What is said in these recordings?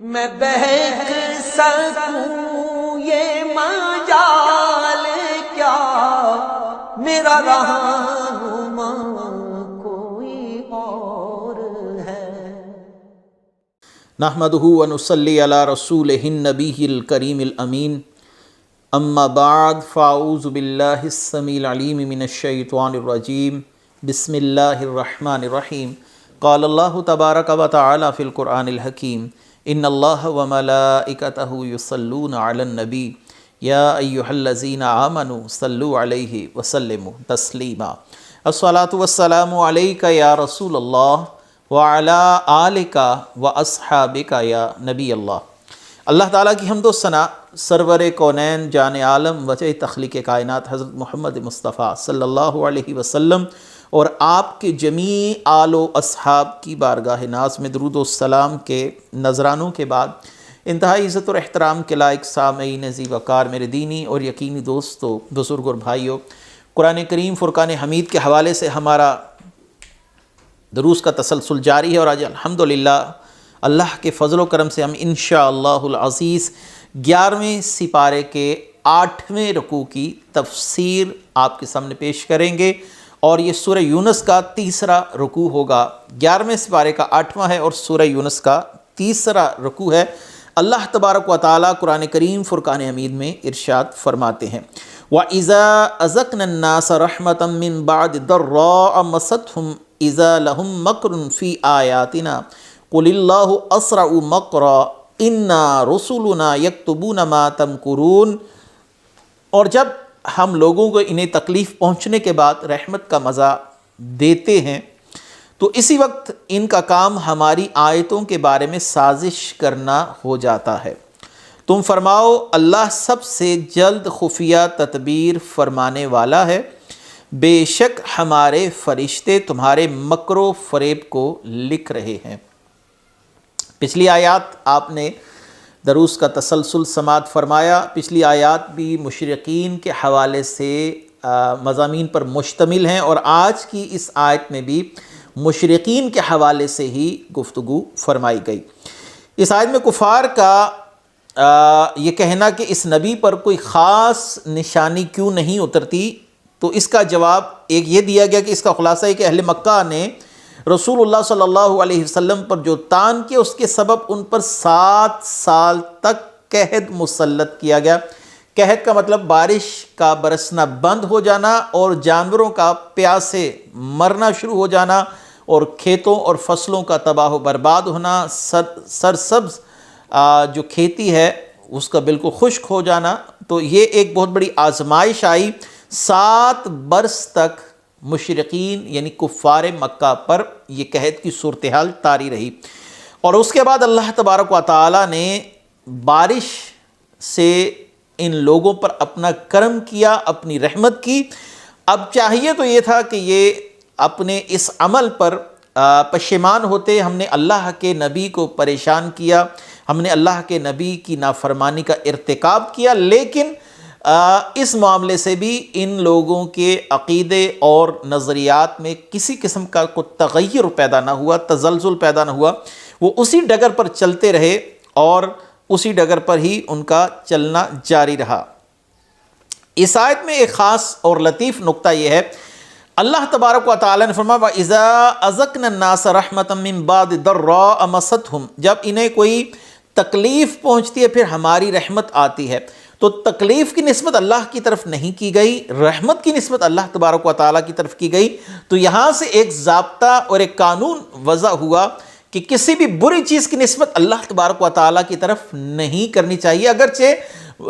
میں بہک سکوں یہ مجال کیا، میرا رہنما کوئی اور ہے۔ نحمدہ ونصلی علی رسولہ النبی الکریم الامین، اما بعد فاعوذ باللہ السمیع العلیم من الشیطان الرجیم، بسم اللہ الرحمن الرحیم۔ قال اللہ تبارک و تعالی فی القرآن الحکیم، ان اللہ وملائکتہ یصلون علی النبی یا ایہا الذین آمنوا صلوا علیہ وسلموا تسلیما۔ الصلاۃ والسلام علیک یا رسول اللہ وعلی آلک واصحابک یا نبی اللہ۔ اللہ تعالیٰ کی حمد و ثنا سرور کونین جان عالم وجہ تخلیق کائنات حضرت محمد مصطفیٰ صلی اللہ علیہ وسلم اور آپ کے جمیع آل و اصحاب کی بارگاہ ناز میں درود و سلام کے نذرانوں کے بعد، انتہائی عزت اور احترام کے لائق سامعین ذی وقار میرے دینی اور یقینی دوستو، بزرگ اور بھائیوں، قرآن کریم فرقان حمید کے حوالے سے ہمارا دروس کا تسلسل جاری ہے، اور آج الحمدللہ اللہ کے فضل و کرم سے ہم انشاءاللہ العزیز 11ویں سپارے کے 8ویں رکوع کی تفسیر آپ کے سامنے پیش کریں گے، اور یہ سورہ یونس کا تیسرا رکوع ہوگا۔ 11ویں سپارے کا 8واں ہے اور سورہ یونس کا تیسرا رکوع ہے۔ اللہ تبارک و تعالیٰ قرآن کریم فرقان حمید میں ارشاد فرماتے ہیں، وَإِذَا أَذَقْنَا النَّاسَ رَحْمَةً مِّن بَعْدِ ضَرَّاءَ مَسَّتْهُمْ إِذَا لَهُم مَّكْرٌ فِي آيَاتِنَا قُلِ اللَّهُ أَسْرَعُ مَكْرًا إِنَّا رُسُلُنَا يَكْتُبُونَ مَا تَمْكُرُونَ۔ اور جب ہم لوگوں کو انہیں تکلیف پہنچنے کے بعد رحمت کا مزہ دیتے ہیں تو اسی وقت ان کا کام ہماری آیتوں کے بارے میں سازش کرنا ہو جاتا ہے۔ تم فرماؤ اللہ سب سے جلد خفیہ تدبیر فرمانے والا ہے، بے شک ہمارے فرشتے تمہارے مکر و فریب کو لکھ رہے ہیں۔ پچھلی آیات آپ نے دروس کا تسلسل سماعت فرمایا۔ پچھلی آیات بھی مشرقین کے حوالے سے مضامین پر مشتمل ہیں، اور آج کی اس آیت میں بھی مشرقین کے حوالے سے ہی گفتگو فرمائی گئی۔ اس آیت میں کفار کا یہ کہنا کہ اس نبی پر کوئی خاص نشانی کیوں نہیں اترتی، تو اس کا جواب ایک یہ دیا گیا کہ اس کا خلاصہ ہے کہ اہل مکہ نے رسول اللہ صلی اللہ علیہ وسلم پر جو طعن کیا اس کے سبب ان پر 7 سال تک قحط مسلط کیا گیا۔ قحط کا مطلب بارش کا برسنا بند ہو جانا اور جانوروں کا پیاسے مرنا شروع ہو جانا، اور کھیتوں اور فصلوں کا تباہ و برباد ہونا، سرسبز جو کھیتی ہے اس کا بالکل خشک ہو جانا۔ تو یہ ایک بہت بڑی آزمائش آئی، 7 برس تک مشرقین یعنی کفار مکہ پر یہ قحط کی صورتحال طاری رہی، اور اس کے بعد اللہ تبارک و تعالیٰ نے بارش سے ان لوگوں پر اپنا کرم کیا، اپنی رحمت کی۔ اب چاہیے تو یہ تھا کہ یہ اپنے اس عمل پر پشیمان ہوتے، ہم نے اللہ کے نبی کو پریشان کیا، ہم نے اللہ کے نبی کی نافرمانی کا ارتکاب کیا، لیکن اس معاملے سے بھی ان لوگوں کے عقیدے اور نظریات میں کسی قسم کا کوئی تغیر پیدا نہ ہوا، تزلزل پیدا نہ ہوا، وہ اسی ڈگر پر چلتے رہے اور اسی ڈگر پر ہی ان کا چلنا جاری رہا۔ اس آیت میں ایک خاص اور لطیف نقطہ یہ ہے، اللہ تبارک و تعالیٰ نے فرمایا وَإِذَا أَذَقْنَا النَّاسَ رَحْمَةً مِّن بَعْدِ ضَرَّاءَ مَسَّتْهُمْ، جب انہیں کوئی تکلیف پہنچتی ہے پھر ہماری رحمت آتی ہے، تو تکلیف کی نسبت اللہ کی طرف نہیں کی گئی، رحمت کی نسبت اللہ تبارک و تعالیٰ کی طرف کی گئی۔ تو یہاں سے ایک ضابطہ اور ایک قانون وضع ہوا کہ کسی بھی بری چیز کی نسبت اللہ تبارک و تعالیٰ کی طرف نہیں کرنی چاہیے، اگرچہ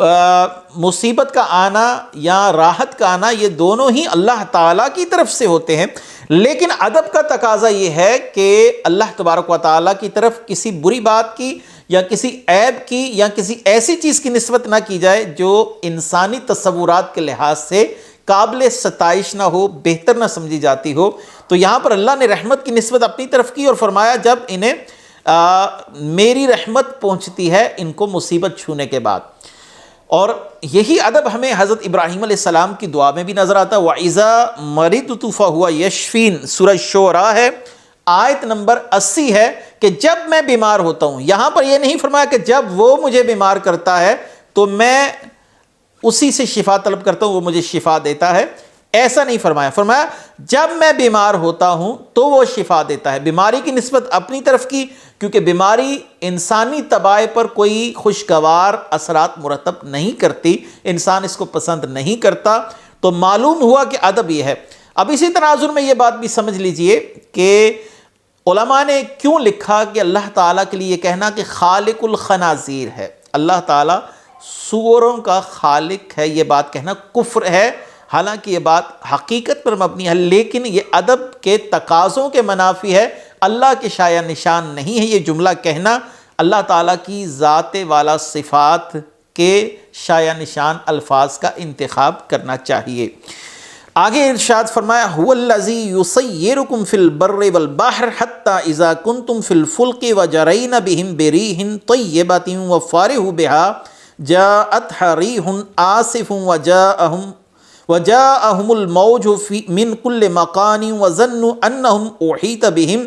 مصیبت کا آنا یا راحت کا آنا یہ دونوں ہی اللہ تعالیٰ کی طرف سے ہوتے ہیں، لیکن ادب کا تقاضا یہ ہے کہ اللہ تبارک و تعالیٰ کی طرف کسی بری بات کی یا کسی عیب کی یا کسی ایسی چیز کی نسبت نہ کی جائے جو انسانی تصورات کے لحاظ سے قابل ستائش نہ ہو، بہتر نہ سمجھی جاتی ہو۔ تو یہاں پر اللہ نے رحمت کی نسبت اپنی طرف کی اور فرمایا جب انہیں میری رحمت پہنچتی ہے ان کو مصیبت چھونے کے بعد۔ اور یہی ادب ہمیں حضرت ابراہیم علیہ السلام کی دعا میں بھی نظر آتا ہے، وَإِذَا مَرِضْتُ فَهُوَ يَشْفِينِ، سورہ شعراء ہے آیت نمبر 80 ہے کہ جب میں بیمار ہوتا ہوں. یہاں پر یہ نہیں فرمایا کہ جب وہ مجھے بیمار کرتا ہے تو میں اسی سے شفا طلب کرتا ہوں، وہ مجھے شفا دیتا ہے، ایسا نہیں فرمایا. فرمایا جب میں بیمار ہوتا ہوں تو وہ شفا دیتا ہے. بیماری کی نسبت اپنی طرف کی، کیونکہ بیماری انسانی طباع پر کوئی خوشگوار اثرات مرتب نہیں کرتی، انسان اس کو پسند نہیں کرتا. تو معلوم ہوا کہ ادب یہ ہے. اب اسی تناظر میں یہ بات بھی سمجھ لیجئے کہ علماء نے کیوں لکھا کہ اللہ تعالیٰ کے لیے یہ کہنا کہ خالق الخنازیر ہے، اللہ تعالیٰ سوروں کا خالق ہے، یہ بات کہنا کفر ہے. حالانکہ یہ بات حقیقت پر مبنی ہے، لیکن یہ ادب کے تقاضوں کے منافی ہے، اللہ کے شایع نشان نہیں ہے. یہ جملہ کہنا اللہ تعالیٰ کی ذات والا صفات کے شایع نشان الفاظ کا انتخاب کرنا چاہیے. آگے ارشاد فرمایا هو الذی یسیرکم فی البر والبحر حتی اذا کنتم فی الفلک وجرین بهم بریح طیبۃ وفارحوا بها جاءتها ریح آصف وجاءهم الموج من كل مکان وظنوا انهم احیط بهم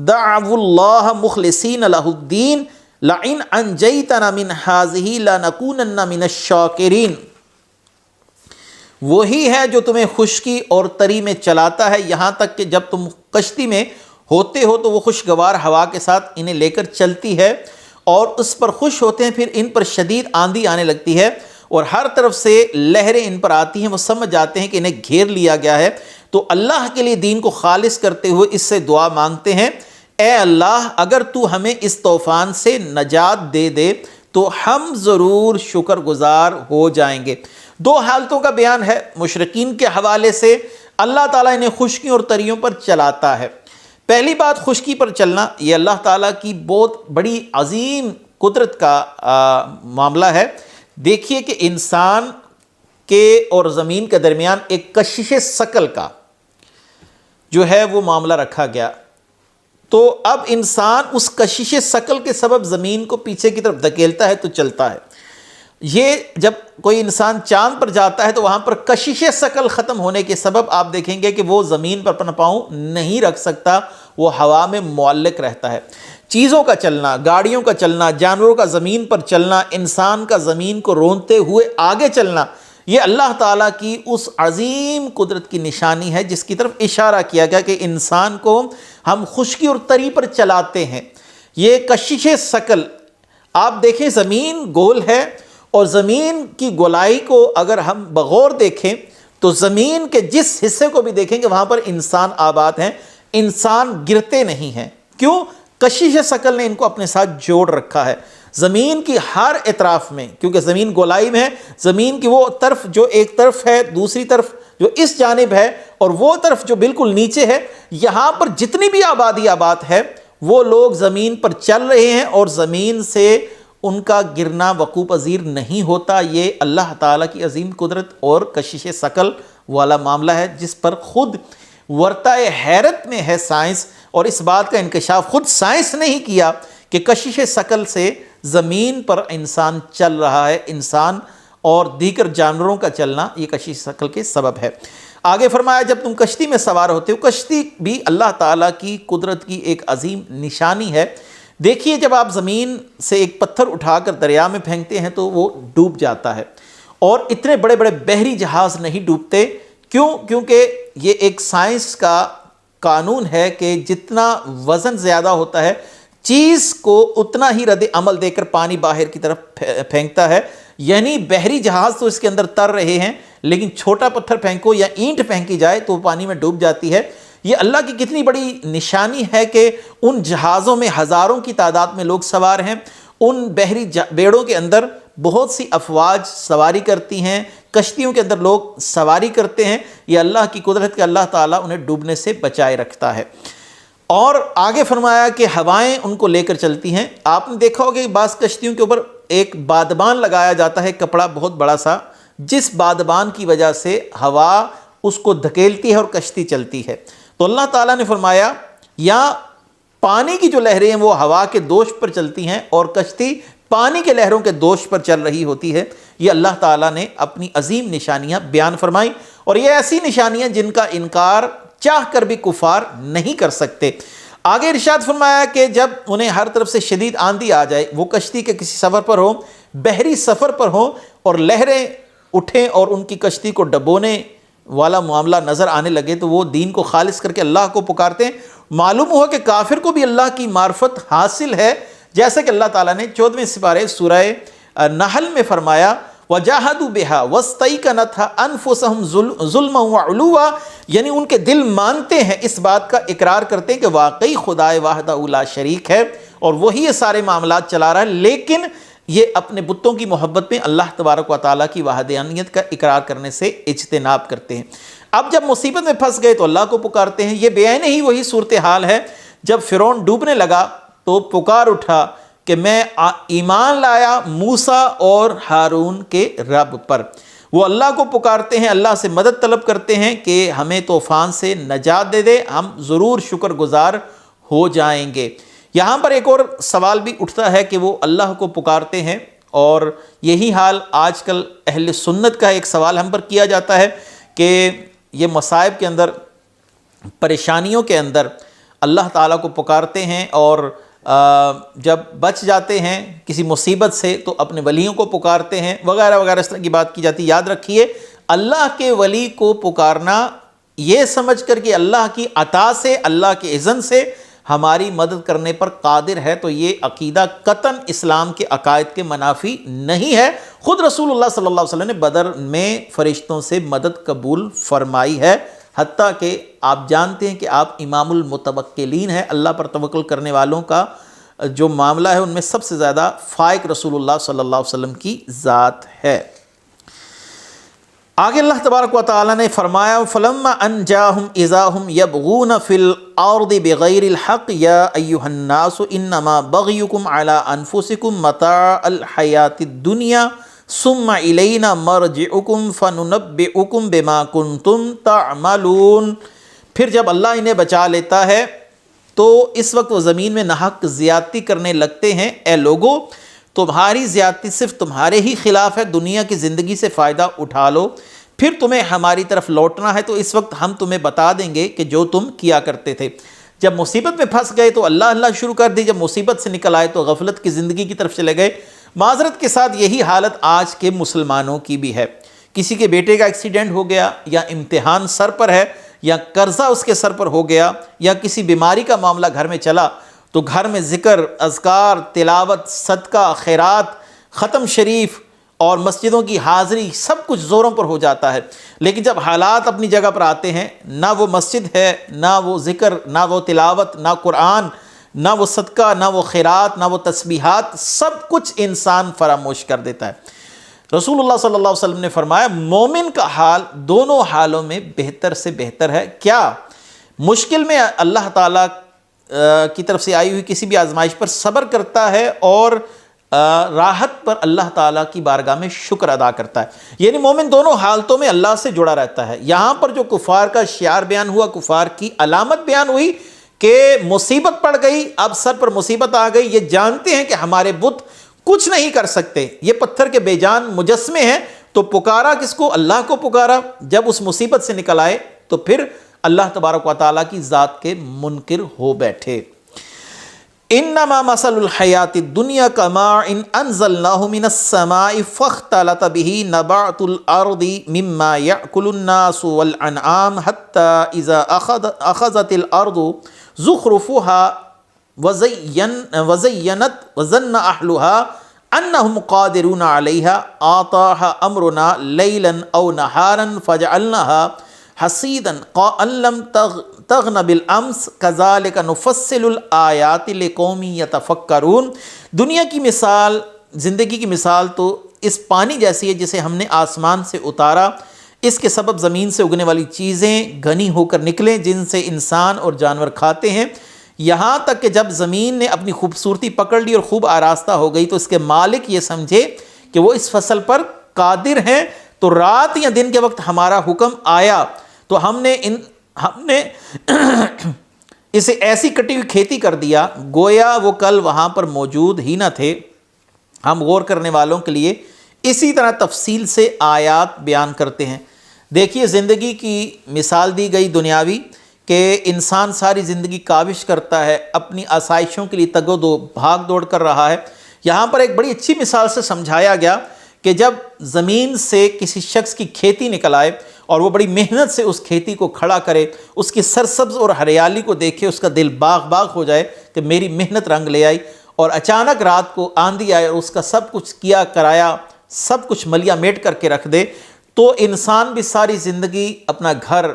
دعوا اللہ مخلصین له الدین لئن انجیتنا من هذه لنکونن من الشاکرین. وہی ہے جو تمہیں خشکی اور تری میں چلاتا ہے یہاں تک کہ جب تم کشتی میں ہوتے ہو تو وہ خوشگوار ہوا کے ساتھ انہیں لے کر چلتی ہے اور اس پر خوش ہوتے ہیں. پھر ان پر شدید آندھی آنے لگتی ہے اور ہر طرف سے لہریں ان پر آتی ہیں، وہ سمجھ جاتے ہیں کہ انہیں گھیر لیا گیا ہے. تو اللہ کے لیے دین کو خالص کرتے ہوئے اس سے دعا مانگتے ہیں، اے اللہ اگر تو ہمیں اس طوفان سے نجات دے دے تو ہم ضرور شکر گزار ہو جائیں گے. دو حالتوں کا بیان ہے. مشرکین کے حوالے سے اللہ تعالیٰ انہیں خشکی اور تریوں پر چلاتا ہے. پہلی بات خشکی پر چلنا، یہ اللہ تعالیٰ کی بہت بڑی عظیم قدرت کا معاملہ ہے. دیکھیے کہ انسان کے اور زمین کے درمیان ایک کشش ثقل کا جو ہے وہ معاملہ رکھا گیا. تو اب انسان اس کشش ثقل کے سبب زمین کو پیچھے کی طرف دھکیلتا ہے تو چلتا ہے. یہ جب کوئی انسان چاند پر جاتا ہے تو وہاں پر کشش ثقل ختم ہونے کے سبب آپ دیکھیں گے کہ وہ زمین پر اپنا پاؤں نہیں رکھ سکتا، وہ ہوا میں معلق رہتا ہے. چیزوں کا چلنا، گاڑیوں کا چلنا، جانوروں کا زمین پر چلنا، انسان کا زمین کو رونتے ہوئے آگے چلنا، یہ اللہ تعالیٰ کی اس عظیم قدرت کی نشانی ہے جس کی طرف اشارہ کیا گیا کہ انسان کو ہم خشکی اور تری پر چلاتے ہیں. یہ کشش ثقل آپ دیکھیں، زمین گول ہے اور زمین کی گولائی کو اگر ہم بغور دیکھیں تو زمین کے جس حصے کو بھی دیکھیں گے وہاں پر انسان آباد ہیں، انسان گرتے نہیں ہیں. کیوں؟ کشش ثقل نے ان کو اپنے ساتھ جوڑ رکھا ہے. زمین کی ہر اطراف میں، کیونکہ زمین گولائی میں ہے، زمین کی وہ طرف جو ایک طرف ہے، دوسری طرف جو اس جانب ہے اور وہ طرف جو بالکل نیچے ہے، یہاں پر جتنی بھی آبادی آباد ہے وہ لوگ زمین پر چل رہے ہیں اور زمین سے ان کا گرنا وقوع پذیر نہیں ہوتا. یہ اللہ تعالیٰ کی عظیم قدرت اور کشش ثقل والا معاملہ ہے جس پر خود ورطۂ حیرت میں ہے سائنس، اور اس بات کا انکشاف خود سائنس نے ہی کیا کہ کشش ثقل سے زمین پر انسان چل رہا ہے. انسان اور دیگر جانوروں کا چلنا یہ کشش ثقل کے سبب ہے. آگے فرمایا جب تم کشتی میں سوار ہوتے ہو، کشتی بھی اللہ تعالیٰ کی قدرت کی ایک عظیم نشانی ہے. دیکھیے جب آپ زمین سے ایک پتھر اٹھا کر دریا میں پھینکتے ہیں تو وہ ڈوب جاتا ہے، اور اتنے بڑے بڑے بحری جہاز نہیں ڈوبتے. کیوں؟ کیونکہ یہ ایک سائنس کا قانون ہے کہ جتنا وزن زیادہ ہوتا ہے چیز کو اتنا ہی رد عمل دے کر پانی باہر کی طرف پھینکتا ہے. یعنی بحری جہاز تو اس کے اندر تر رہے ہیں، لیکن چھوٹا پتھر پھینکو یا اینٹ پھینکی جائے تو وہ پانی میں ڈوب جاتی ہے. یہ اللہ کی کتنی بڑی نشانی ہے کہ ان جہازوں میں ہزاروں کی تعداد میں لوگ سوار ہیں. ان بحری بیڑوں کے اندر بہت سی افواج سواری کرتی ہیں، کشتیوں کے اندر لوگ سواری کرتے ہیں. یہ اللہ کی قدرت کہ اللہ تعالیٰ انہیں ڈوبنے سے بچائے رکھتا ہے. اور آگے فرمایا کہ ہوائیں ان کو لے کر چلتی ہیں. آپ نے دیکھا ہوگا کہ بعض کشتیوں کے اوپر ایک بادبان لگایا جاتا ہے، کپڑا بہت بڑا سا، جس بادبان کی وجہ سے ہوا اس کو دھکیلتی ہے اور کشتی چلتی ہے. تو اللہ تعالیٰ نے فرمایا یا پانی کی جو لہریں ہیں وہ ہوا کے دوش پر چلتی ہیں اور کشتی پانی کے لہروں کے دوش پر چل رہی ہوتی ہے. یہ اللہ تعالیٰ نے اپنی عظیم نشانیاں بیان فرمائیں، اور یہ ایسی نشانیاں جن کا انکار چاہ کر بھی کفار نہیں کر سکتے. آگے ارشاد فرمایا کہ جب انہیں ہر طرف سے شدید آندھی آ جائے، وہ کشتی کے کسی سفر پر ہوں، بحری سفر پر ہوں، اور لہریں اٹھیں اور ان کی کشتی کو ڈبونے والا معاملہ نظر آنے لگے، تو وہ دین کو خالص کر کے اللہ کو پکارتے ہیں۔ معلوم ہوا کہ کافر کو بھی اللہ کی معرفت حاصل ہے، جیسا کہ اللہ تعالیٰ نے 14ویں سپارے سورہ نحل میں فرمایا وَجَاهَدُوا بِهَا وَاسْتَيْقَنَتْهَا أَنفُسُهُمْ ظُلْمًا وَعُلُوًّا، یعنی ان کے دل مانتے ہیں، اس بات کا اقرار کرتے ہیں کہ واقعی خدائے وحدہ لا شریک ہے اور وہی یہ سارے معاملات چلا رہا ہے، لیکن یہ اپنے بتوں کی محبت میں اللہ تبارک و تعالیٰ کی وحدانیت کا اقرار کرنے سے اجتناب کرتے ہیں۔ اب جب مصیبت میں پھنس گئے تو اللہ کو پکارتے ہیں۔ یہ بیان ہی وہی صورتحال ہے جب فرعون ڈوبنے لگا تو پکار اٹھا کہ میں ایمان لایا موسیٰ اور ہارون کے رب پر۔ وہ اللہ کو پکارتے ہیں، اللہ سے مدد طلب کرتے ہیں کہ ہمیں طوفان سے نجات دے دے، ہم ضرور شکر گزار ہو جائیں گے۔ یہاں پر ایک اور سوال بھی اٹھتا ہے کہ وہ اللہ کو پکارتے ہیں، اور یہی حال آج کل اہل سنت کا ایک سوال ہم پر کیا جاتا ہے کہ یہ مصائب کے اندر، پریشانیوں کے اندر اللہ تعالیٰ کو پکارتے ہیں، اور جب بچ جاتے ہیں کسی مصیبت سے تو اپنے ولیوں کو پکارتے ہیں وغیرہ وغیرہ، اس طرح کی بات کی جاتی ہے۔ یاد رکھیے، اللہ کے ولی کو پکارنا یہ سمجھ کر کہ اللہ کی عطا سے، اللہ کے اذن سے ہماری مدد کرنے پر قادر ہے، تو یہ عقیدہ قطعاً اسلام کے عقائد کے منافی نہیں ہے۔ خود رسول اللہ صلی اللہ علیہ وسلم نے بدر میں فرشتوں سے مدد قبول فرمائی ہے، حتیٰ کہ آپ جانتے ہیں کہ آپ امام المتوکلین ہیں، اللہ پر توکل کرنے والوں کا جو معاملہ ہے ان میں سب سے زیادہ فائق رسول اللہ صلی اللہ علیہ وسلم کی ذات ہے۔ آگے اللہ تبارک و تعالیٰ نے فرمایا فَلَمَّا أَنْ جَاءَهُمْ إِذَا هُمْ يَبْغُونَ فِي الْأَرْضِ بِغَيْرِ الْحَقِّ يَا أَيُّهَا النَّاسُ إِنَّمَا بَغْيُكُمْ عَلَىٰ أَنفُسِكُمْ مَتَاعَ الْحَيَاةِ الدُّنْيَا ثُمَّ إِلَيْنَا مَرْجِعُكُمْ فَنُنَبِّئُكُمْ بِمَا كُنْتُمْ تَعْمَلُونَ۔ پھر جب اللہ انہیں بچا لیتا ہے تو اس وقت وہ زمین میں ناحق زیادتی کرنے لگتے ہیں۔ اے لوگو، تمہاری زیادتی صرف تمہارے ہی خلاف ہے، دنیا کی زندگی سے فائدہ اٹھا لو، پھر تمہیں ہماری طرف لوٹنا ہے تو اس وقت ہم تمہیں بتا دیں گے کہ جو تم کیا کرتے تھے۔ جب مصیبت میں پھنس گئے تو اللہ اللہ شروع کر دی، جب مصیبت سے نکل آئے تو غفلت کی زندگی کی طرف چلے گئے۔ معذرت کے ساتھ یہی حالت آج کے مسلمانوں کی بھی ہے۔ کسی کے بیٹے کا ایکسیڈنٹ ہو گیا، یا امتحان سر پر ہے، یا قرضہ اس کے سر پر ہو گیا، یا کسی بیماری کا معاملہ گھر میں چلا تو گھر میں ذکر، اذکار، تلاوت، صدقہ، خیرات، ختم شریف اور مسجدوں کی حاضری سب کچھ زوروں پر ہو جاتا ہے۔ لیکن جب حالات اپنی جگہ پر آتے ہیں، نہ وہ مسجد ہے، نہ وہ ذکر، نہ وہ تلاوت، نہ قرآن، نہ وہ صدقہ، نہ وہ خیرات، نہ وہ تسبیحات، سب کچھ انسان فراموش کر دیتا ہے۔ رسول اللہ صلی اللہ علیہ وسلم نے فرمایا مومن کا حال دونوں حالوں میں بہتر سے بہتر ہے۔ کیا؟ مشکل میں اللہ تعالیٰ کی طرف سے آئی ہوئی کسی بھی آزمائش پر صبر کرتا ہے، اور راحت پر اللہ تعالیٰ کی بارگاہ میں شکر ادا کرتا ہے۔ یعنی مومن دونوں حالتوں میں اللہ سے جڑا رہتا ہے۔ یہاں پر جو کفار کا شعار بیان ہوا، کفار کی علامت بیان ہوئی کہ مصیبت پڑ گئی، اب سر پر مصیبت آ گئی، یہ جانتے ہیں کہ ہمارے بت کچھ نہیں کر سکتے، یہ پتھر کے بے جان مجسمے ہیں، تو پکارا کس کو؟ اللہ کو پکارا۔ جب اس مصیبت سے نکل آئے تو پھر اللہ تبارک و تعالیٰ کی ذات کے منکر ہو بیٹھے۔ انما مثل الحیات الدنیا کماء انزلناه من السماء فاختلط به نبات الارض مما يأكل الناس والانعام حتى اذا اخذت الارض زخرفها وزینت وظن اہلها انہم قادرون علیہا آتاها امرنا لیلا او نہارا فجعلناها حصیدا کأن لم تغن بالامس کذالک نفصل الآیات لقوم یتفکرون۔ دنیا کی مثال، زندگی کی مثال تو اس پانی جیسی ہے جسے ہم نے آسمان سے اتارا، اس کے سبب زمین سے اگنے والی چیزیں گھنی ہو کر نکلیں جن سے انسان اور جانور کھاتے ہیں، یہاں تک کہ جب زمین نے اپنی خوبصورتی پکڑ لی اور خوب آراستہ ہو گئی تو اس کے مالک یہ سمجھے کہ وہ اس فصل پر قادر ہیں، تو رات یا دن کے وقت ہمارا حکم آیا تو ہم نے اسے ایسی کٹی ہوئی کھیتی کر دیا گویا وہ کل وہاں پر موجود ہی نہ تھے۔ ہم غور کرنے والوں کے لیے اسی طرح تفصیل سے آیات بیان کرتے ہیں۔ دیکھیے زندگی کی مثال دی گئی دنیاوی کہ انسان ساری زندگی کاوش کرتا ہے، اپنی آسائشوں کے لیے تگ و دو بھاگ دوڑ کر رہا ہے۔ یہاں پر ایک بڑی اچھی مثال سے سمجھایا گیا کہ جب زمین سے کسی شخص کی کھیتی نکل آئے اور وہ بڑی محنت سے اس کھیتی کو کھڑا کرے، اس کی سرسبز اور ہریالی کو دیکھے اس کا دل باغ باغ ہو جائے کہ میری محنت رنگ لے آئی، اور اچانک رات کو آندھی آئے اور اس کا سب کچھ کیا کرایا سب کچھ ملیا میٹ کر کے رکھ دے، تو انسان بھی ساری زندگی اپنا گھر،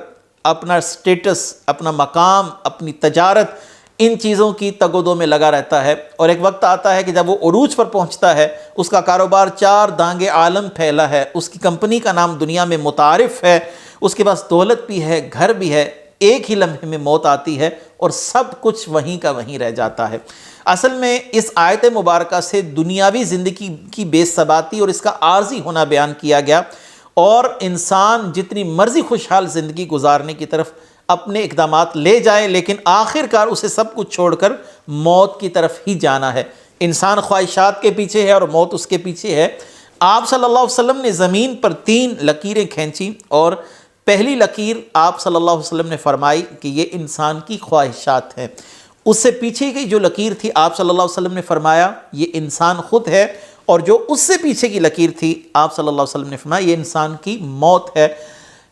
اپنا سٹیٹس، اپنا مقام، اپنی تجارت، ان چیزوں کی تگ و دو میں لگا رہتا ہے، اور ایک وقت آتا ہے کہ جب وہ عروج پر پہنچتا ہے، اس کا کاروبار 4 دانگے عالم پھیلا ہے، اس کی کمپنی کا نام دنیا میں متعارف ہے، اس کے پاس دولت بھی ہے، گھر بھی ہے، ایک ہی لمحے میں موت آتی ہے اور سب کچھ وہیں کا وہیں رہ جاتا ہے۔ اصل میں اس آیت مبارکہ سے دنیاوی زندگی کی بے ثباتی اور اس کا عارضی ہونا بیان کیا گیا، اور انسان جتنی مرضی خوشحال زندگی گزارنے کی طرف اپنے اقدامات لے جائے، لیکن آخر کار اسے سب کچھ چھوڑ کر موت کی طرف ہی جانا ہے۔ انسان خواہشات کے پیچھے ہے اور موت اس کے پیچھے ہے۔ آپ صلی اللہ علیہ وسلم نے زمین پر 3 لکیریں کھینچیں، اور پہلی لکیر آپ صلی اللہ علیہ وسلم نے فرمائی کہ یہ انسان کی خواہشات ہیں۔ اس سے پیچھے کی جو لکیر تھی آپ صلی اللہ علیہ وسلم نے فرمایا یہ انسان خود ہے، اور جو اس سے پیچھے کی لکیر تھی آپ صلی اللہ علیہ وسلم نے فرمایا یہ انسان کی موت ہے۔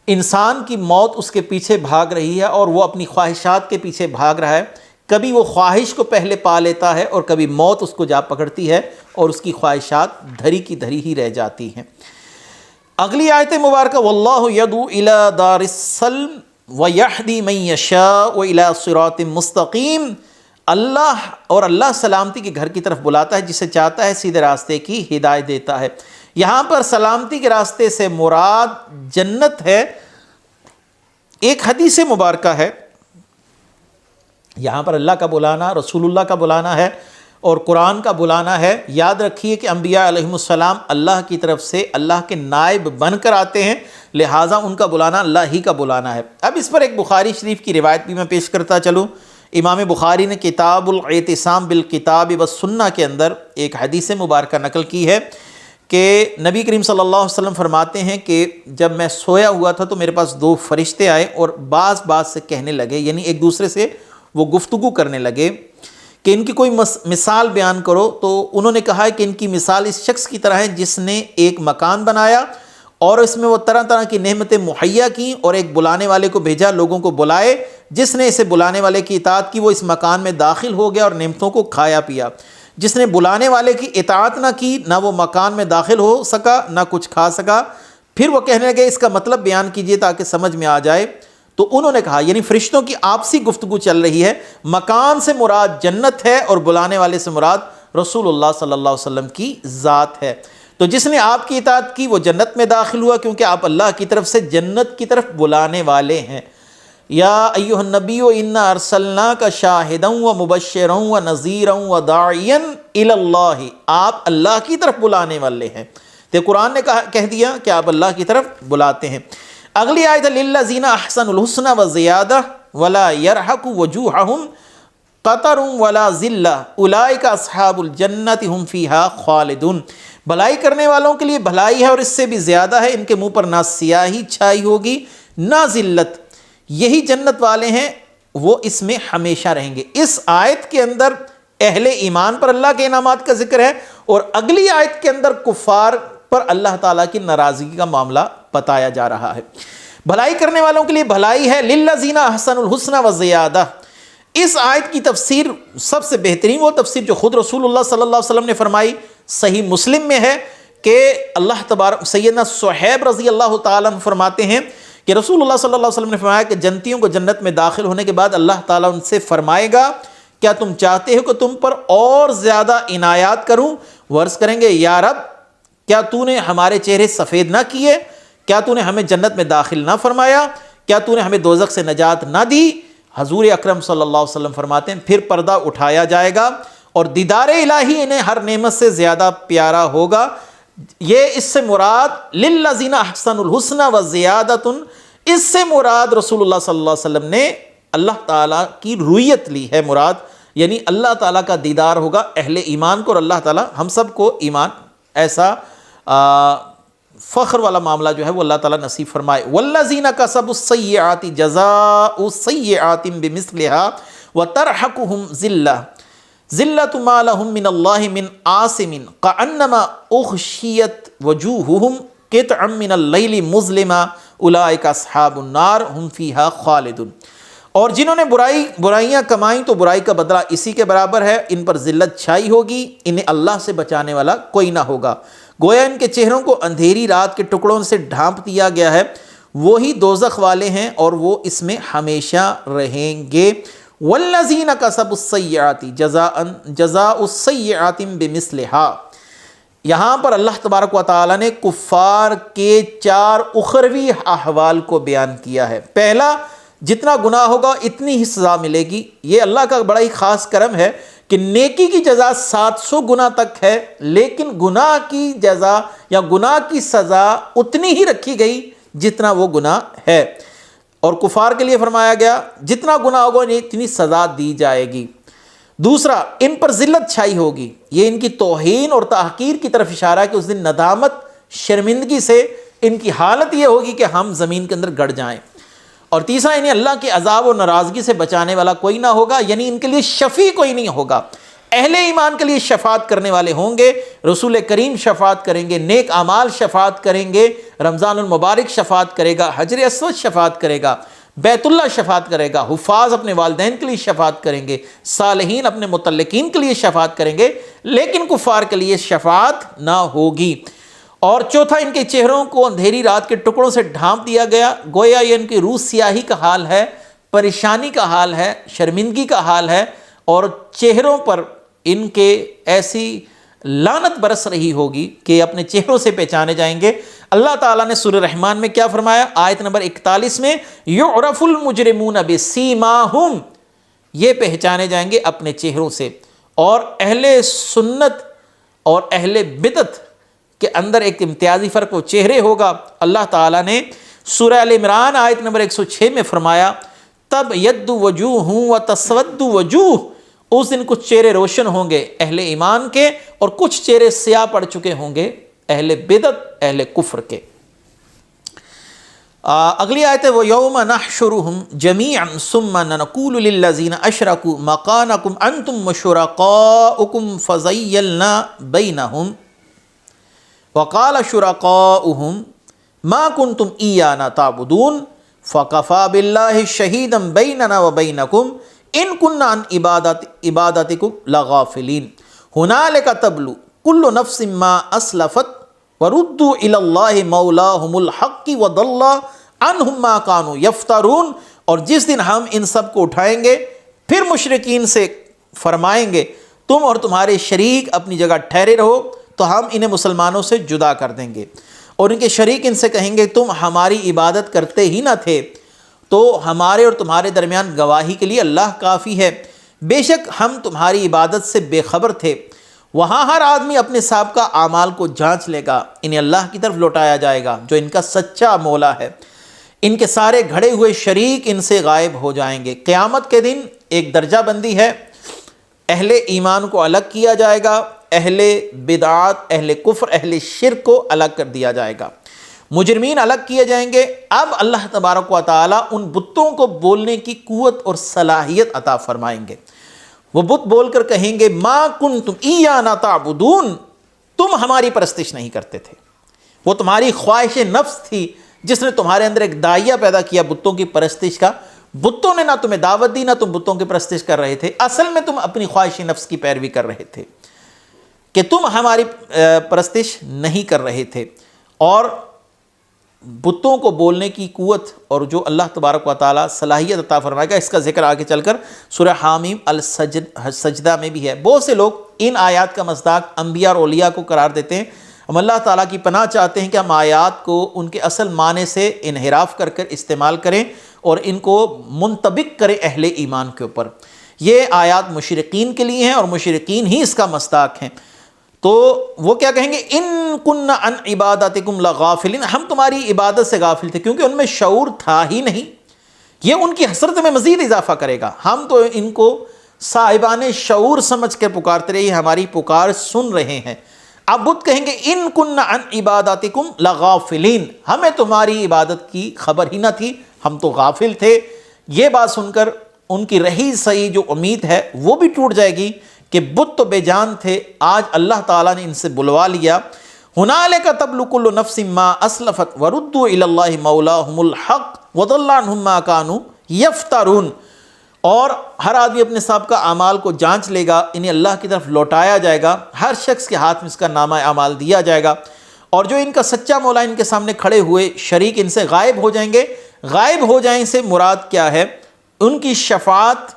انسان کی موت اس کے پیچھے بھاگ رہی ہے اور وہ اپنی خواہشات کے پیچھے بھاگ رہا ہے۔ کبھی وہ خواہش کو پہلے پا لیتا ہے اور کبھی موت اس کو جا پکڑتی ہے اور اس کی خواہشات دھری کی دھری ہی رہ جاتی ہیں۔ اگلی آیت مبارکہ واللہ یدعو الی دار السلم ویہدی من یشاء الی صراط مستقیم، اللہ سلامتی کے گھر کی طرف بلاتا ہے جسے چاہتا ہے سیدھے راستے کی ہدایت دیتا ہے۔ یہاں پر سلامتی کے راستے سے مراد جنت ہے۔ ایک حدیث مبارکہ ہے، یہاں پر اللہ کا بلانا، رسول اللہ کا بلانا ہے اور قرآن کا بلانا ہے۔ یاد رکھیے کہ انبیاء علیہم السلام اللہ کی طرف سے اللہ کے نائب بن کر آتے ہیں، لہٰذا ان کا بلانا اللہ ہی کا بلانا ہے۔ اب اس پر ایک بخاری شریف کی روایت بھی میں پیش کرتا چلوں۔ امام بخاری نے کتاب الاعتصام بالکتاب والسنہ کے اندر ایک حدیث مبارکہ نقل کی ہے کہ نبی کریم صلی اللہ علیہ وسلم فرماتے ہیں کہ جب میں سویا ہوا تھا تو میرے پاس 2 فرشتے آئے اور بعض سے کہنے لگے، یعنی ایک دوسرے سے وہ گفتگو کرنے لگے کہ ان کی کوئی مثال بیان کرو۔ تو انہوں نے کہا کہ ان کی مثال اس شخص کی طرح ہے جس نے ایک مکان بنایا اور اس میں وہ طرح طرح کی نعمتیں مہیا کیں، اور ایک بلانے والے کو بھیجا لوگوں کو بلائے، جس نے اسے بلانے والے کی اطاعت کی وہ اس مکان میں داخل ہو گیا اور نعمتوں کو کھایا پیا۔ جس نے بلانے والے کی اطاعت نہ کی نہ وہ مکان میں داخل ہو سکا نہ کچھ کھا سکا۔ پھر وہ کہنے لگے اس کا مطلب بیان کیجئے تاکہ سمجھ میں آ جائے۔ تو انہوں نے کہا، یعنی فرشتوں کی آپسی گفتگو چل رہی ہے، مکان سے مراد جنت ہے اور بلانے والے سے مراد رسول اللہ صلی اللہ علیہ وسلم کی ذات ہے۔ تو جس نے آپ کی اطاعت کی وہ جنت میں داخل ہوا، کیونکہ آپ اللہ کی طرف سے جنت کی طرف بلانے والے ہیں۔ یا ایھا النبی انا ارسلناک شاہدا ومبشرا ونذیرا وداعیا الی اللہ، آپ اللہ کی طرف بلانے والے ہیں۔ تو قرآن نے کہہ دیا کہ آپ اللہ کی طرف بلاتے ہیں۔ اگلی آیت للذین احسنوا الحسنى وزیادہ ولا یرحق وجوہہم قطر ولا ذلہ اولئک اصحاب الجنۃ ھم فیہا خالدون، بھلائی کرنے والوں کے لیے بھلائی ہے اور اس سے بھی زیادہ ہے، ان کے منہ پر نہ سیاہی چھائی ہوگی نہ ذلت، یہی جنت والے ہیں، وہ اس میں ہمیشہ رہیں گے۔ اس آیت کے اندر اہل ایمان پر اللہ کے انعامات کا ذکر ہے، اور اگلی آیت کے اندر کفار پر اللہ تعالیٰ کی ناراضگی کا معاملہ بتایا جا رہا ہے۔ بھلائی کرنے والوں کے لیے بھلائی ہے، للذین احسنوا الحسنى وزیادہ۔ اس آیت کی تفسیر سب سے بہترین وہ تفسیر جو خود رسول اللہ صلی اللہ علیہ وسلم نے فرمائی، صحیح مسلم میں ہے کہ اللہ تبارک سیدنا صہیب رضی اللہ تعالیٰ عنہ فرماتے ہیں کہ رسول اللہ صلی اللہ علیہ وسلم نے فرمایا کہ جنتیوں کو جنت میں داخل ہونے کے بعد اللہ تعالیٰ ان سے فرمائے گا کیا تم چاہتے ہو کہ تم پر اور زیادہ عنایات کروں؟ وہ عرض کریں گے یا رب، کیا تو نے ہمارے چہرے سفید نہ کیے؟ کیا تو نے ہمیں جنت میں داخل نہ فرمایا؟ کیا تو نے ہمیں دوزخ سے نجات نہ دی؟ حضور اکرم صلی اللہ علیہ وسلم فرماتے ہیں پھر پردہ اٹھایا جائے گا اور دیدار الہی انہیں ہر نعمت سے زیادہ پیارا ہوگا۔ یہ اس سے مراد للذین احسنوا الحسنى وزیادۃ، اس سے مراد رسول اللہ صلی اللہ علیہ وسلم نے اللہ تعالیٰ کی رویت لی ہے مراد، یعنی اللہ تعالیٰ کا دیدار ہوگا اہل ایمان کو، اور اللہ تعالیٰ ہم سب کو ایمان ایسا فخر والا معاملہ جو ہے وہ اللہ تعالیٰ نصیب فرمائے۔ والذین کسبوا السیئات جزاء سیئات بمثلها وترحقهم ذلۃ ما لهم من اللہ من عاصم کأنما اغشیت وجوہهم قطعا من اللیل مظلما اولئک اصحاب النار هم فیہا خالدون۔ اور جنہوں نے برائیاں کمائیں تو برائی کا بدلہ اسی کے برابر ہے، ان پر ذلت چھائی ہوگی، انہیں اللہ سے بچانے والا کوئی نہ ہوگا۔ گویا ان کے چہروں کو اندھیری رات کے ٹکڑوں سے ڈھانپ دیا گیا ہے، وہی دوزخ والے ہیں اور وہ اس میں ہمیشہ رہیں گے۔ والذین کسبوا السیئات جزاء السیئات بمثلها، یہاں پر اللہ تبارک و تعالیٰ نے کفار کے 4 اخروی احوال کو بیان کیا ہے۔ پہلا، جتنا گناہ ہوگا اتنی ہی سزا ملے گی۔ یہ اللہ کا بڑا ہی خاص کرم ہے کہ نیکی کی جزا 700 گنا تک ہے، لیکن گناہ کی جزا یا گناہ کی سزا اتنی ہی رکھی گئی جتنا وہ گناہ ہے، اور کفار کے لیے فرمایا گیا جتنا گناہ ہوگا اتنی سزا دی جائے گی۔ دوسرا، ان پر ذلت چھائی ہوگی، یہ ان کی توہین اور تحقیر کی طرف اشارہ ہے کہ اس دن ندامت شرمندگی سے ان کی حالت یہ ہوگی کہ ہم زمین کے اندر گڑ جائیں۔ اور تیسرا، انہیں اللہ کے عذاب و ناراضگی سے بچانے والا کوئی نہ ہوگا، یعنی ان کے لیے شفیع کوئی نہیں ہوگا۔ اہل ایمان کے لیے شفاعت کرنے والے ہوں گے، رسول کریم شفاعت کریں گے، نیک اعمال شفاعت کریں گے، رمضان المبارک شفاعت کرے گا، حجر اسود شفاعت کرے گا، بیت اللہ شفاعت کرے گا، حفاظ اپنے والدین کے لیے شفاعت کریں گے، صالحین اپنے متعلقین کے لیے شفاعت کریں گے، لیکن کفار کے لیے شفاعت نہ ہوگی۔ اور چوتھا، ان کے چہروں کو اندھیری رات کے ٹکڑوں سے ڈھانپ دیا گیا، گویا یہ ان کی روح سیاہی کا حال ہے، پریشانی کا حال ہے، شرمندگی کا حال ہے، اور چہروں پر ان کے ایسی لعنت برس رہی ہوگی کہ اپنے چہروں سے پہچانے جائیں گے۔ اللہ تعالیٰ نے سورہ رحمان میں کیا فرمایا؟ آیت نمبر 41 میں، یعرف المجرمون بسیماہم، یہ پہچانے جائیں گے اپنے چہروں سے۔ اور اہل سنت اور اہل بدعت کے اندر ایک امتیازی فرق وہ چہرے ہوگا۔ اللہ تعالیٰ نے سورہ ال عمران آیت نمبر 106 میں فرمایا، تب ید وجوہ و تسود وجوہ، اس دن کچھ چہرے روشن ہوں گے اہل ایمان کے، اور کچھ چہرے سیاہ پڑ چکے ہوں گے اہل بدعت اہل کفر کے۔ اگلی آیت ہے، وَيَوْمَ نَحْشُرُهُمْ جَمِيعًا ثُمَّ نَقُولُ لِلَّذِينَ أَشْرَكُوا مَكَانَكُمْ أَنْتُمْ وَشُرَكَاؤُكُمْ فَزَيَّلْنَا بَيْنَهُمْ وَقَالَ شُرَكَاؤُهُمْ مَا كُنْتُمْ إِيَّانَا تَعْبُدُونَ فَكَفَى بِاللَّهِ شَهِيدًا بَيْنَنَا وَبَيْنَكُمْ إِن كُنَّا عَنْ عِبَادَتِكُمْ لَغَافِلِينَ هُنَالِكَ تَبْلُو كُلُّ نَفْسٍ مَا أَسْلَفَتْ وَرُدُّوا إِلَى اللَّهِ مَوْلَاهُمُ الْحَقِّ وَضَلَّ عَنْهُمْ مَا كَانُوا يَفْتَرُونَ۔ اور جس دن ہم ان سب کو اٹھائیں گے، پھر مشرکین سے فرمائیں گے تم اور تمہارے شریک اپنی جگہ ٹھہرے رہو، تو ہم انہیں مسلمانوں سے جدا کر دیں گے، اور ان کے شریک ان سے کہیں گے تم ہماری عبادت کرتے ہی نہ تھے، تو ہمارے اور تمہارے درمیان گواہی کے لیے اللہ کافی ہے، بے شک ہم تمہاری عبادت سے بے خبر تھے۔ وہاں ہر آدمی اپنے سابقہ اعمال کو جانچ لے گا، انہیں اللہ کی طرف لوٹایا جائے گا جو ان کا سچا مولا ہے، ان کے سارے گھڑے ہوئے شریک ان سے غائب ہو جائیں گے۔ قیامت کے دن ایک درجہ بندی ہے، اہل ایمان کو الگ کیا جائے گا، اہل بدعات، اہل کفر، اہل شرک کو الگ کر دیا جائے گا، مجرمین الگ کیے جائیں گے۔ اب اللہ تبارک و تعالیٰ ان بتوں کو بولنے کی قوت اور صلاحیت عطا فرمائیں گے۔ وہ بت بول کر کہیں گے، ما کنتم ایانا تعبدون، تم ہماری پرستش نہیں کرتے تھے۔ وہ تمہاری خواہش نفس تھی جس نے تمہارے اندر ایک داعیہ پیدا کیا بتوں کی پرستش کا۔ بتوں نے نہ تمہیں دعوت دی، نہ تم بتوں کی پرستش کر رہے تھے، اصل میں تم اپنی خواہش نفس کی پیروی کر رہے تھے کہ تم ہماری پرستش نہیں کر رہے تھے۔ اور بتوں کو بولنے کی قوت اور جو اللہ تبارک و تعالیٰ صلاحیت عطا فرمائے گا، اس کا ذکر آگے چل کر سورہ حامیم السجدہ میں بھی ہے۔ بہت سے لوگ ان آیات کا مصداق انبیاء اور اولیاء کو قرار دیتے ہیں۔ ہم اللہ تعالیٰ کی پناہ چاہتے ہیں کہ ہم آیات کو ان کے اصل معنی سے انحراف کر کر استعمال کریں اور ان کو منطبق کریں اہل ایمان کے اوپر۔ یہ آیات مشرکین کے لیے ہیں اور مشرکین ہی اس کا مصداق ہیں۔ تو وہ کیا کہیں گے، ان کننا عن عبادتکم لغافلین، ہم تمہاری عبادت سے غافل تھے، کیونکہ ان میں شعور تھا ہی نہیں۔ یہ ان کی حسرت میں مزید اضافہ کرے گا۔ ہم تو ان کو صاحبان شعور سمجھ کے پکارتے رہے، ہماری پکار سن رہے ہیں۔ اب بت کہیں گے ان کننا عن عباداتکم لغافلین، ہمیں تمہاری عبادت کی خبر ہی نہ تھی، ہم تو غافل تھے۔ یہ بات سن کر ان کی رہی سہی جو امید ہے وہ بھی ٹوٹ جائے گی کہ بت تو بے جان تھے، آج اللہ تعالیٰ نے ان سے بلوا لیا۔ ہنالک تبلو کل نفس ما اسلفت وردوا الی اللہ مولاہم الحق وضل عنہم ما کانوا یفترون، اور ہر آدمی اپنے سابقہ اعمال کو جانچ لے گا، انہیں اللہ کی طرف لوٹایا جائے گا، ہر شخص کے ہاتھ میں اس کا نامہ اعمال دیا جائے گا، اور جو ان کا سچا مولا ان کے سامنے کھڑے ہوئے شریک ان سے غائب ہو جائیں گے۔ غائب ہو جائیں سے مراد کیا ہے؟ ان کی شفاعت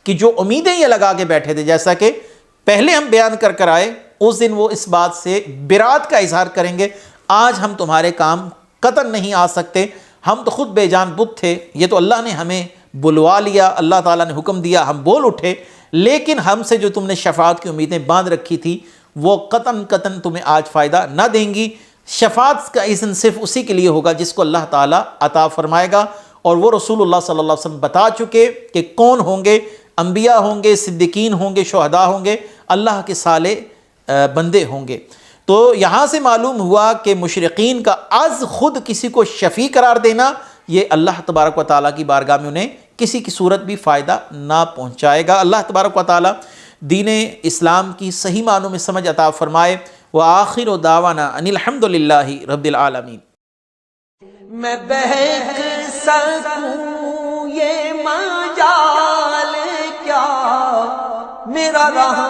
کی جو امیدیں یہ لگا کے بیٹھے تھے، جیسا کہ پہلے ہم بیان کر آئے، اس دن وہ اس بات سے برات کا اظہار کریں گے، آج ہم تمہارے کام قطن نہیں آ سکتے، ہم تو خود بے جان بت تھے، یہ تو اللہ نے ہمیں بلوا لیا، اللہ تعالیٰ نے حکم دیا، ہم بول اٹھے، لیکن ہم سے جو تم نے شفاعت کی امیدیں باندھ رکھی تھی وہ قطن تمہیں آج فائدہ نہ دیں گی۔ شفاعت کا اذن صرف اسی کے لیے ہوگا جس کو اللہ تعالیٰ عطا فرمائے گا، اور وہ رسول اللہ صلی اللہ علیہ وسلم بتا چکے کہ کون ہوں گے، انبیاء ہوں گے، صدیقین ہوں گے، شہداء ہوں گے، اللہ کے صالح بندے ہوں گے۔ تو یہاں سے معلوم ہوا کہ مشرقین کا از خود کسی کو شفیع قرار دینا یہ اللہ تبارک و تعالیٰ کی بارگاہ میں انہیں کسی کی صورت بھی فائدہ نہ پہنچائے گا۔ اللہ تبارک و تعالیٰ دین اسلام کی صحیح معنوں میں سمجھ عطا فرمائے۔ وآخر دعوانا ان الحمد للہ رب العالمین۔ میں بہک سکوں یہ مجال کیا، میرا رہا